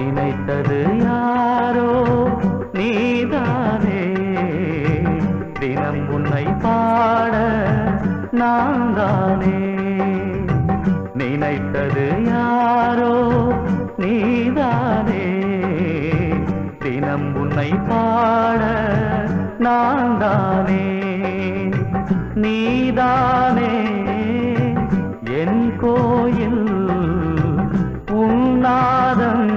நினைத்தது யாரோ நீதானே தினம் உன்னை பாட நான் தானே நினைத்தது யாரோ நீதானே தினம் உன்னை பாட நான் தானே நீதானே என் கோயில் உன்னாதம்